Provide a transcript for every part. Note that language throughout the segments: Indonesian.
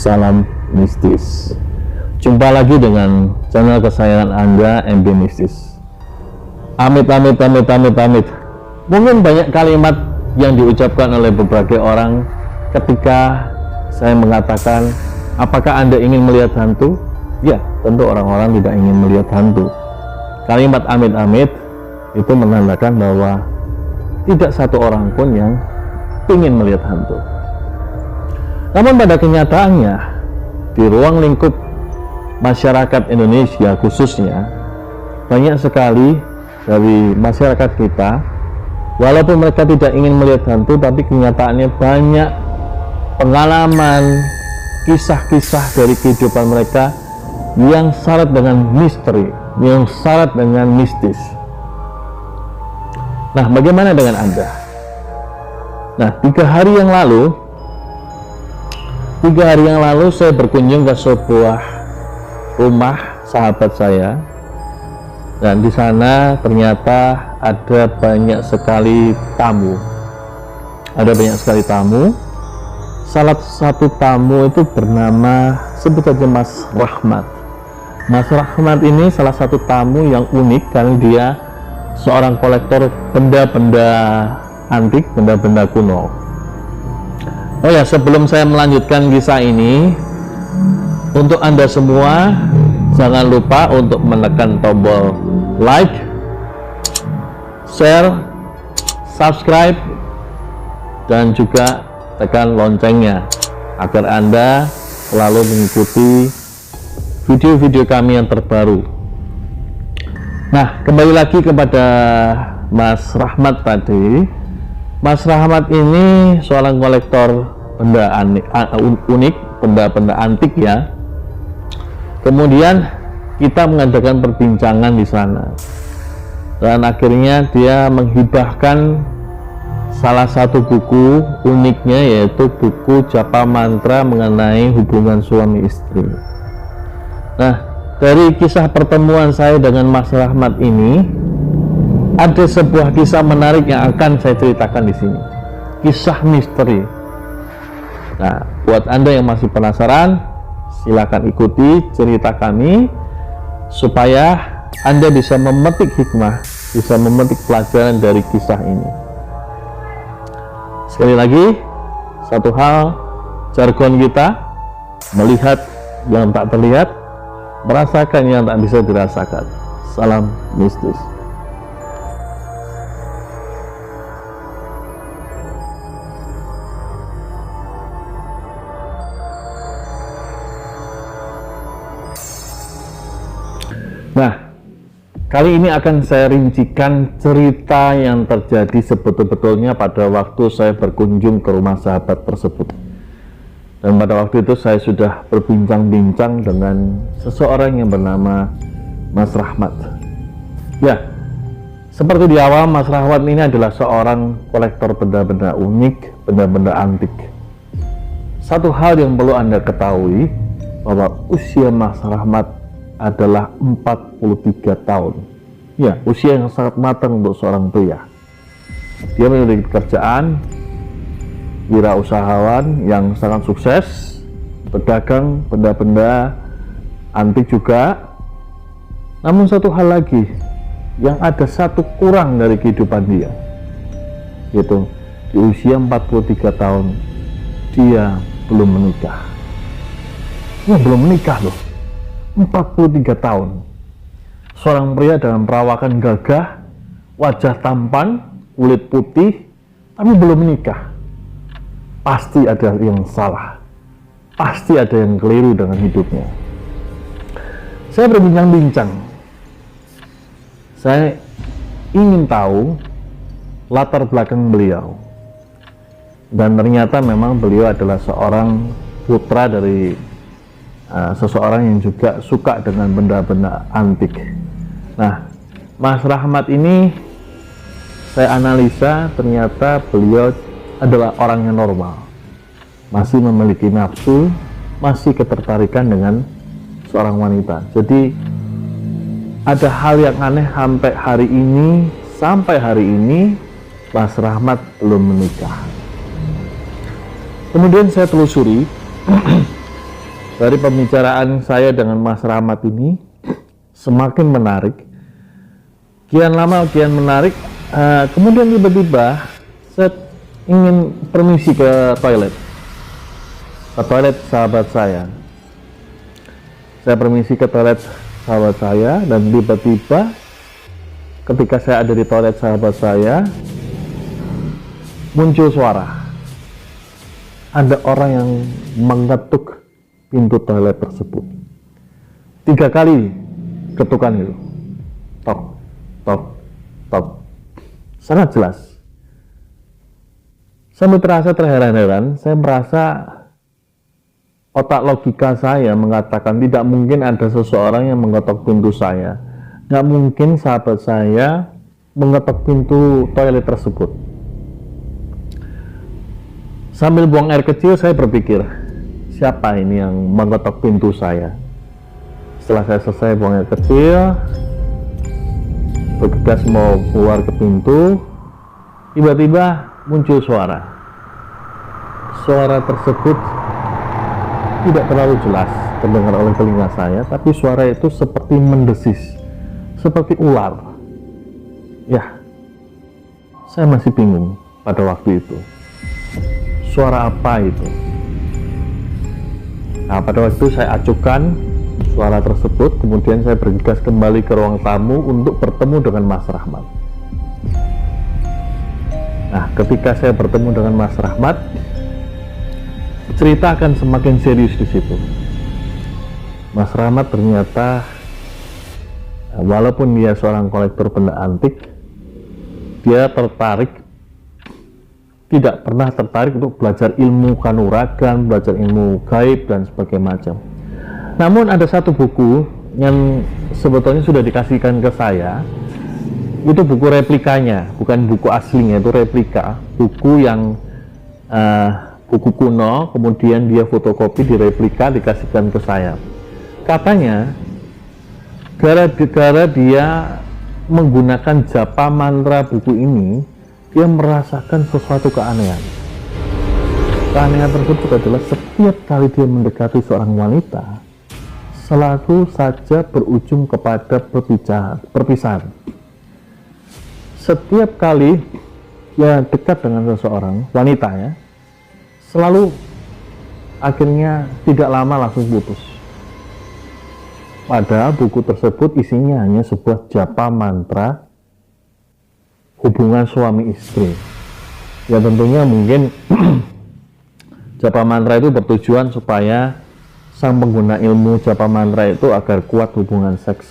Salam mistis. Jumpa lagi dengan channel kesayangan Anda, MB Mistis. Amit. Mungkin banyak kalimat yang diucapkan oleh berbagai orang ketika saya mengatakan, apakah Anda ingin melihat hantu? Ya, tentu orang-orang tidak ingin melihat hantu. Kalimat amit itu menandakan bahwa tidak satu orang pun yang ingin melihat hantu. Namun pada kenyataannya, di ruang lingkup masyarakat Indonesia khususnya, banyak sekali dari masyarakat kita, walaupun mereka tidak ingin melihat hantu, tapi kenyataannya banyak pengalaman, kisah-kisah dari kehidupan mereka yang syarat dengan misteri, yang syarat dengan mistis. Nah, bagaimana dengan Anda? Nah, 3 hari yang lalu saya berkunjung ke sebuah rumah sahabat saya, dan di sana ternyata ada banyak sekali tamu. Salah satu tamu itu bernama, sebut saja Mas Rahmat. Mas Rahmat ini salah satu tamu yang unik karena dia seorang kolektor benda-benda antik, benda-benda kuno. Oh ya, sebelum saya melanjutkan kisah ini, untuk Anda semua jangan lupa untuk menekan tombol like, share, subscribe, dan juga tekan loncengnya agar Anda selalu mengikuti video-video kami yang terbaru. Nah, kembali lagi kepada Mas Rahmat tadi. Mas Rahmat ini seorang kolektor benda unik, benda-benda antik ya. Kemudian kita mengadakan perbincangan di sana, dan akhirnya dia menghibahkan salah satu buku uniknya, yaitu buku Japa Mantra mengenai hubungan suami istri. Nah, dari kisah pertemuan saya dengan Mas Rahmat ini, ada sebuah kisah menarik yang akan saya ceritakan di sini. Kisah misteri. Nah, buat Anda yang masih penasaran, silakan ikuti cerita kami supaya Anda bisa memetik hikmah, bisa memetik pelajaran dari kisah ini. Sekali lagi, satu hal, jargon kita, melihat yang tak terlihat, merasakan yang tak bisa dirasakan. Salam mistis. Nah, kali ini akan saya rincikan cerita yang terjadi sebetul-betulnya pada waktu saya berkunjung ke rumah sahabat tersebut. Dan pada waktu itu saya sudah berbincang-bincang dengan seseorang yang bernama Mas Rahmat. Ya, seperti di awal, Mas Rahmat ini adalah seorang kolektor benda-benda unik, benda-benda antik. Satu hal yang perlu Anda ketahui, bahwa usia Mas Rahmat adalah 43 tahun. Ya, usia yang sangat matang untuk seorang pria. Dia memiliki pekerjaan, wirausahawan yang sangat sukses, pedagang benda-benda antik juga. Namun satu hal lagi, yang ada satu kurang dari kehidupan dia, yaitu di usia 43 tahun dia belum menikah. Ya, belum menikah loh. 43 tahun. Seorang pria dalam perawakan gagah, wajah tampan, kulit putih, tapi belum menikah. Pasti ada yang salah. Pasti ada yang keliru dengan hidupnya. Saya berbincang-bincang. Saya ingin tahu latar belakang beliau. Dan ternyata memang beliau adalah seorang putra dari seseorang yang juga suka dengan benda-benda antik. Nah, Mas Rahmat ini saya analisa, ternyata beliau adalah orang yang normal, masih memiliki nafsu, masih ketertarikan dengan seorang wanita. Jadi ada hal yang aneh sampai hari ini Mas Rahmat belum menikah. Kemudian saya telusuri dari pembicaraan saya dengan Mas Rahmat ini semakin menarik, kian lama kian menarik. Kemudian tiba-tiba saya ingin permisi ke toilet sahabat saya. Saya permisi ke toilet sahabat saya, dan tiba-tiba ketika saya ada di toilet sahabat saya, muncul suara. Ada orang yang mengetuk pintu toilet tersebut. 3 kali ketukan itu. Tok, tok, tok. Sangat jelas. Sampai terasa terheran-heran, saya merasa otak logika saya mengatakan tidak mungkin ada seseorang yang mengetok pintu saya. Nggak mungkin sahabat saya mengetok pintu toilet tersebut. Sambil buang air kecil, saya berpikir, siapa ini yang mengetok pintu saya? Setelah saya selesai buang air kecil, bergegas mau keluar ke pintu, tiba-tiba muncul suara. Suara tersebut tidak terlalu jelas terdengar oleh telinga saya, tapi suara itu seperti mendesis, seperti ular. Ya, saya masih bingung pada waktu itu. Suara apa itu? Nah, pada waktu itu saya acukan suara tersebut, kemudian saya bergegas kembali ke ruang tamu untuk bertemu dengan Mas Rahmat. Nah, ketika saya bertemu dengan Mas Rahmat, cerita akan semakin serius di situ. Mas Rahmat ternyata, walaupun dia seorang kolektor benda antik, dia tidak pernah tertarik untuk belajar ilmu kanuragan, belajar ilmu gaib dan sebagainya macam. Namun ada satu buku yang sebetulnya sudah dikasihkan ke saya. Itu buku replikanya, bukan buku aslinya, itu replika. Buku yang buku kuno, kemudian dia fotokopi, direplika, dikasihkan ke saya. Katanya gara-gara dia menggunakan japa mantra buku ini, dia merasakan sesuatu keanehan. Keanehan tersebut adalah setiap kali dia mendekati seorang wanita, selalu saja berujung kepada perpisahan. Setiap kali dia dekat dengan seseorang wanita, ya, selalu akhirnya tidak lama langsung putus. Padahal buku tersebut isinya hanya sebuah japa mantra hubungan suami istri. Ya tentunya mungkin japa mantra itu bertujuan supaya sang pengguna ilmu japa mantra itu agar kuat hubungan seks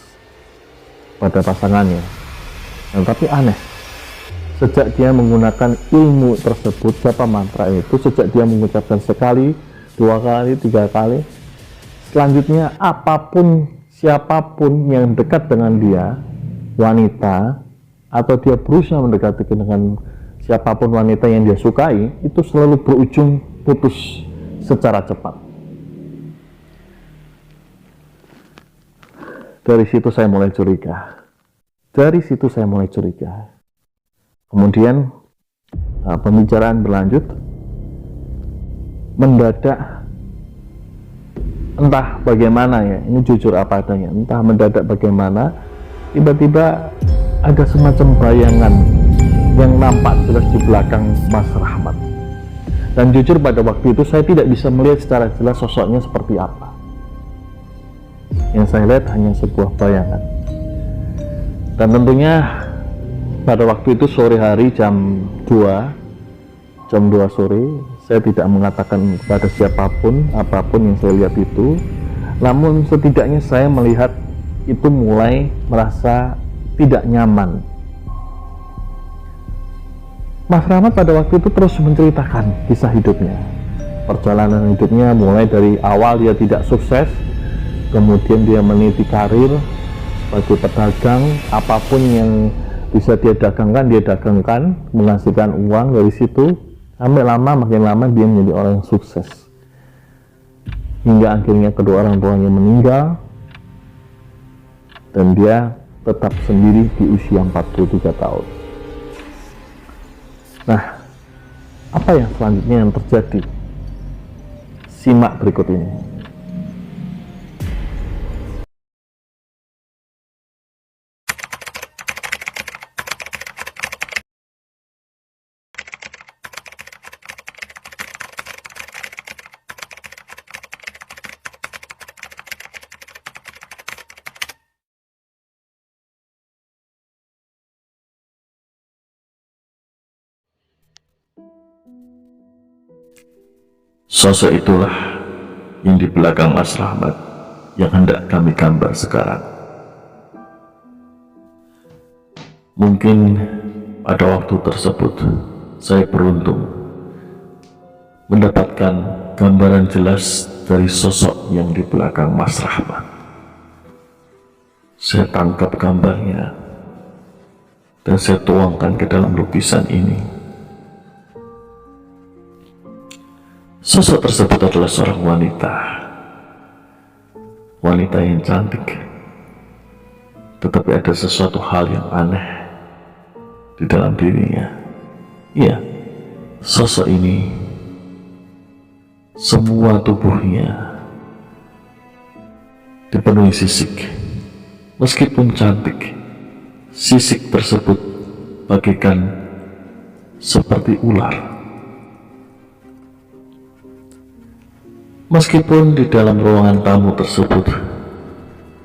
pada pasangannya. Nah, tapi aneh, sejak dia menggunakan ilmu tersebut, japa mantra itu, sejak dia mengucapkan sekali, 2 kali, 3 kali, selanjutnya apapun, siapapun yang dekat dengan dia, wanita, atau dia berusaha mendekati dengan siapapun wanita yang dia sukai, itu selalu berujung putus secara cepat. Dari situ saya mulai curiga. Kemudian pembicaraan berlanjut. Mendadak, entah bagaimana, ya, ini jujur apa adanya, entah mendadak bagaimana, tiba-tiba ada semacam bayangan yang nampak jelas di belakang Mas Rahmat. Dan jujur pada waktu itu saya tidak bisa melihat secara jelas sosoknya seperti apa. Yang saya lihat hanya sebuah bayangan. Dan tentunya pada waktu itu sore hari jam 2 sore, saya tidak mengatakan kepada siapapun apapun yang saya lihat itu. Namun setidaknya saya melihat itu mulai merasa tidak nyaman. Mas Rahmat pada waktu itu terus menceritakan kisah hidupnya, perjalanan hidupnya mulai dari awal dia tidak sukses, kemudian dia meniti karir sebagai pedagang, apapun yang bisa dia dagangkan, menghasilkan uang dari situ, sampai makin lama dia menjadi orang yang sukses, hingga akhirnya kedua orang tuanya meninggal dan dia tetap sendiri di usia 43 tahun. Nah, apa yang selanjutnya yang terjadi? Simak berikut ini. Sosok itulah yang di belakang Mas Rahmat yang hendak kami gambar sekarang. Mungkin pada waktu tersebut saya beruntung mendapatkan gambaran jelas dari sosok yang di belakang Mas Rahmat. Saya tangkap gambarnya dan saya tuangkan ke dalam lukisan ini. Sosok tersebut adalah seorang wanita yang cantik, tetapi ada sesuatu hal yang aneh di dalam dirinya. Iya, sosok ini semua tubuhnya dipenuhi sisik. Meskipun cantik, sisik tersebut bagaikan seperti ular. Meskipun di dalam ruangan tamu tersebut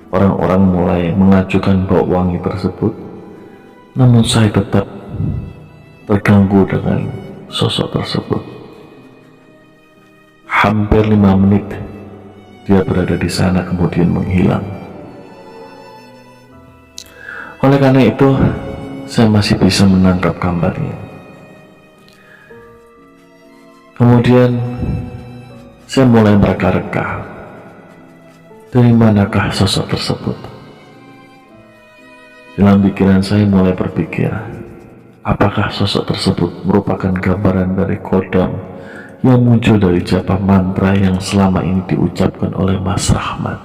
orang-orang mulai mengajukan bau wangi tersebut, namun saya tetap terganggu dengan sosok tersebut. Hampir 5 menit dia berada di sana kemudian menghilang. Oleh karena itu saya masih bisa menangkap gambarnya. Kemudian saya mulai mereka-reka, dari manakah sosok tersebut? Dalam pikiran saya mulai berpikir, apakah sosok tersebut merupakan gambaran dari kodam yang muncul dari japa mantra yang selama ini diucapkan oleh Mas Rahmat?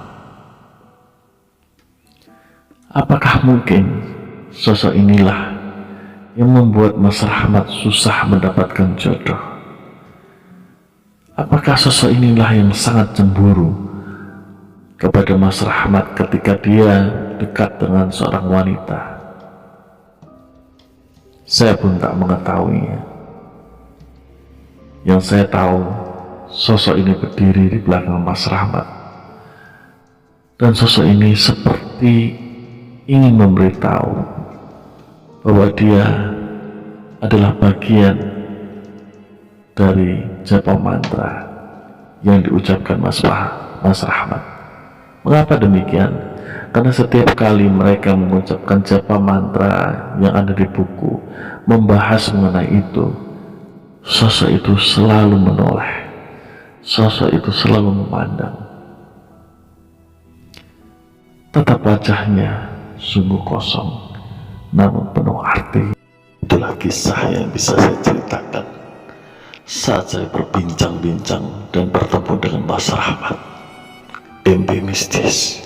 Apakah mungkin sosok inilah yang membuat Mas Rahmat susah mendapatkan jodoh? Apakah sosok inilah yang sangat cemburu kepada Mas Rahmat ketika dia dekat dengan seorang wanita? Saya pun tak mengetahuinya. Yang saya tahu, sosok ini berdiri di belakang Mas Rahmat, dan sosok ini seperti ingin memberitahu bahwa dia adalah bagian dari japa mantra yang diucapkan Mas Rahmat. Mengapa demikian? Karena setiap kali mereka mengucapkan japa mantra yang ada di buku membahas mengenai itu, sosok itu selalu menoleh, sosok itu selalu memandang. Tetap wajahnya sungguh kosong namun penuh arti. Itulah kisah yang bisa saya ceritakan saat saya berbincang-bincang dan bertemu dengan Mas Rahmat. MP Mistis.